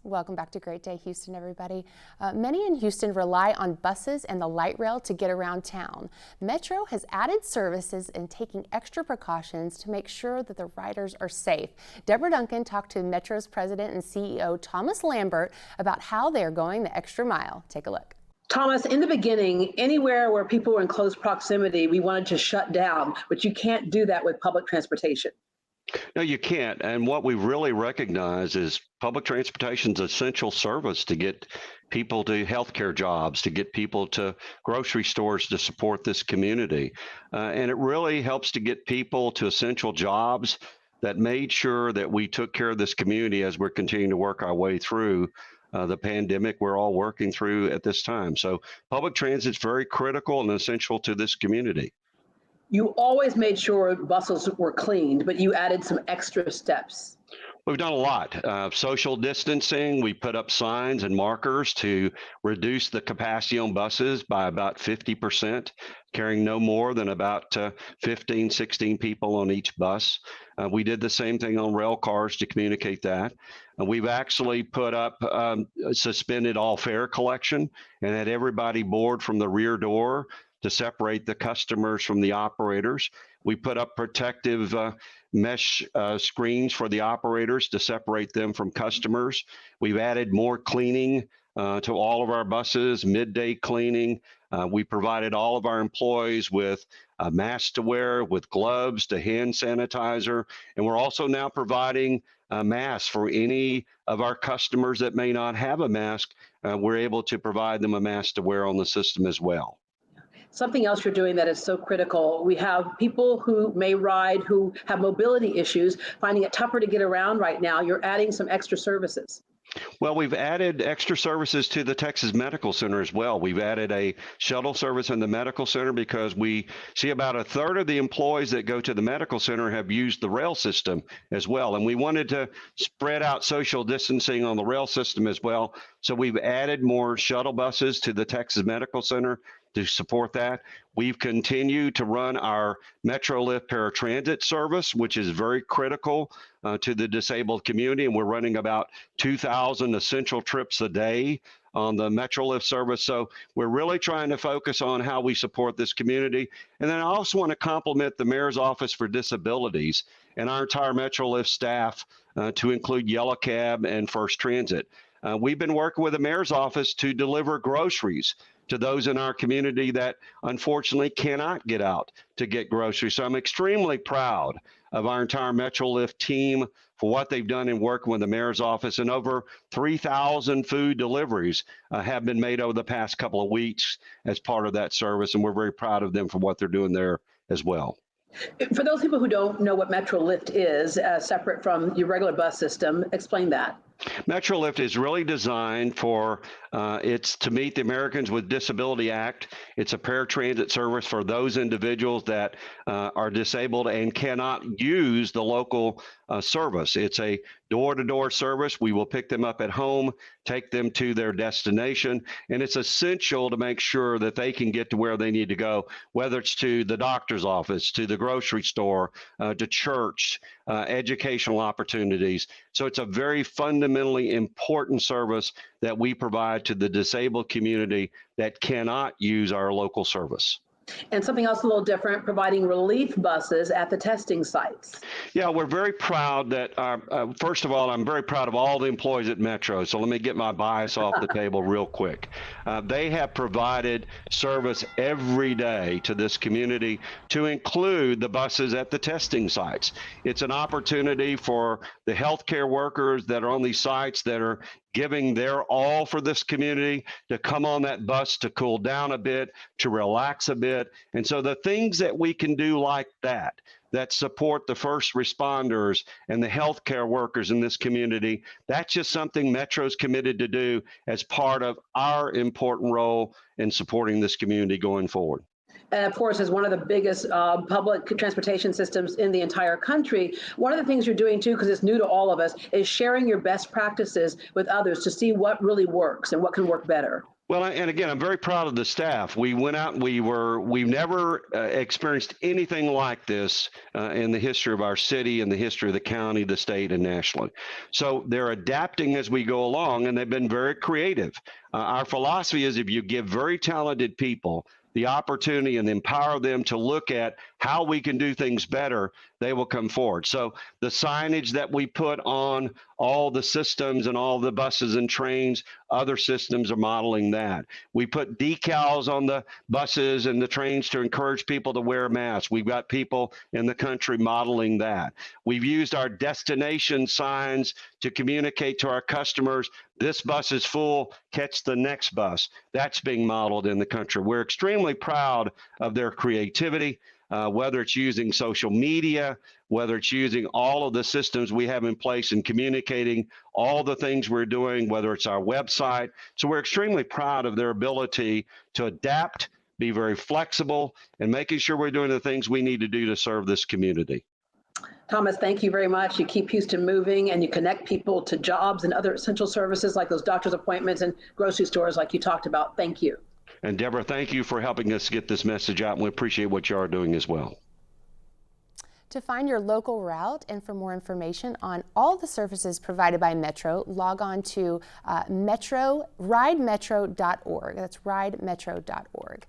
Welcome back to Great Day Houston, everybody. Many in Houston rely on buses and the light rail to get around town. Metro has added services and taking extra precautions to make sure that the riders are safe. Deborah Duncan talked to Metro's president and CEO Thomas Lambert about how they are going the extra mile. Take a look. Thomas, in the beginning, anywhere where people were in close proximity, we wanted to shut down, but you can't do that with public transportation. No, you can't. And what we really recognize is public transportation is an essential service to get people to healthcare jobs, to get people to grocery stores to support this community. And it really helps to get people to essential jobs that made sure that we took care of this community as we're continuing to work our way through the pandemic we're all working through at this time. So public transit is very critical and essential to this community. You always made sure buses were cleaned, but you added some extra steps. We've done a lot. Social distancing, we put up signs and markers to reduce the capacity on buses by about 50%, carrying no more than about 15, 16 people on each bus. We did the same thing on rail cars to communicate that. We've actually put up, suspended all fare collection and had everybody board from the rear door to separate the customers from the operators. We put up protective mesh screens for the operators to separate them from customers. We've added more cleaning to all of our buses, midday cleaning. We provided all of our employees with masks to wear, with gloves, to hand sanitizer, and we're also now providing masks for any of our customers that may not have a mask. We're able to provide them a mask to wear on the system as well. Something else you're doing that is so critical. We have people who may ride who have mobility issues, finding it tougher to get around right now. You're adding some extra services. Well, we've added extra services to the Texas Medical Center as well. We've added a shuttle service in the medical center because we see about a third of the employees that go to the medical center have used the rail system as well. And we wanted to spread out social distancing on the rail system as well. So we've added more shuttle buses to the Texas Medical Center to support that. We've continued to run our MetroLift paratransit service, which is very critical to the disabled community. And we're running about 2,000 essential trips a day on the MetroLift service. So we're really trying to focus on how we support this community. And then I also want to compliment the Mayor's Office for Disabilities and our entire MetroLift staff to include Yellow Cab and First Transit. We've been working with the Mayor's Office to deliver groceries to those in our community that unfortunately cannot get out to get groceries. So I'm extremely proud of our entire MetroLift team for what they've done in working with the Mayor's Office, and over 3,000 food deliveries have been made over the past couple of weeks as part of that service, and we're very proud of them for what they're doing there as well. For those people who don't know what MetroLift is, separate from your regular bus system, explain that. MetroLift is really designed for, it's to meet the Americans with Disability Act. It's a paratransit service for those individuals that are disabled and cannot use the local service. It's a door-to-door service. We will pick them up at home, take them to their destination, and it's essential to make sure that they can get to where they need to go, whether it's to the doctor's office, to the grocery store, to church, educational opportunities. So it's a very fundamentally important service that we provide to the disabled community that cannot use our local service. And something else a little different, providing relief buses at the testing sites. Yeah, we're very proud that, first of all, I'm very proud of all the employees at Metro. So let me get my bias off the table real quick. They have provided service every day to this community, to include the buses at the testing sites. It's an opportunity for the healthcare workers that are on these sites that are giving their all for this community to come on that bus to cool down a bit, to relax a bit. And so the things that we can do like that support the first responders and the healthcare workers in this community, that's just something Metro's committed to do as part of our important role in supporting this community going forward. And of course, as one of the biggest public transportation systems in the entire country, one of the things you're doing too, because it's new to all of us, is sharing your best practices with others to see what really works and what can work better. Well, and again, I'm very proud of the staff. We went out and we've never experienced anything like this in the history of our city, in the history of the county, the state, and nationally. So they're adapting as we go along, and they've been very creative. Our philosophy is if you give very talented people the opportunity and empower them to look at how we can do things better, they will come forward. So the signage that we put on all the systems and all the buses and trains, other systems are modeling that. We put decals on the buses and the trains to encourage people to wear masks. We've got people in the country modeling that. We've used our destination signs to communicate to our customers, this bus is full, catch the next bus. That's being modeled in the country. We're extremely proud of their creativity. Whether it's using social media, whether it's using all of the systems we have in place and communicating all the things we're doing, whether it's our website. So we're extremely proud of their ability to adapt, be very flexible, and making sure we're doing the things we need to do to serve this community. Thomas, thank you very much. You keep Houston moving and you connect people to jobs and other essential services like those doctor's appointments and grocery stores like you talked about. Thank you. And Deborah, thank you for helping us get this message out, and we appreciate what you are doing as well. To find your local route and for more information on all the services provided by Metro, log on to ridemetro.org. That's ridemetro.org.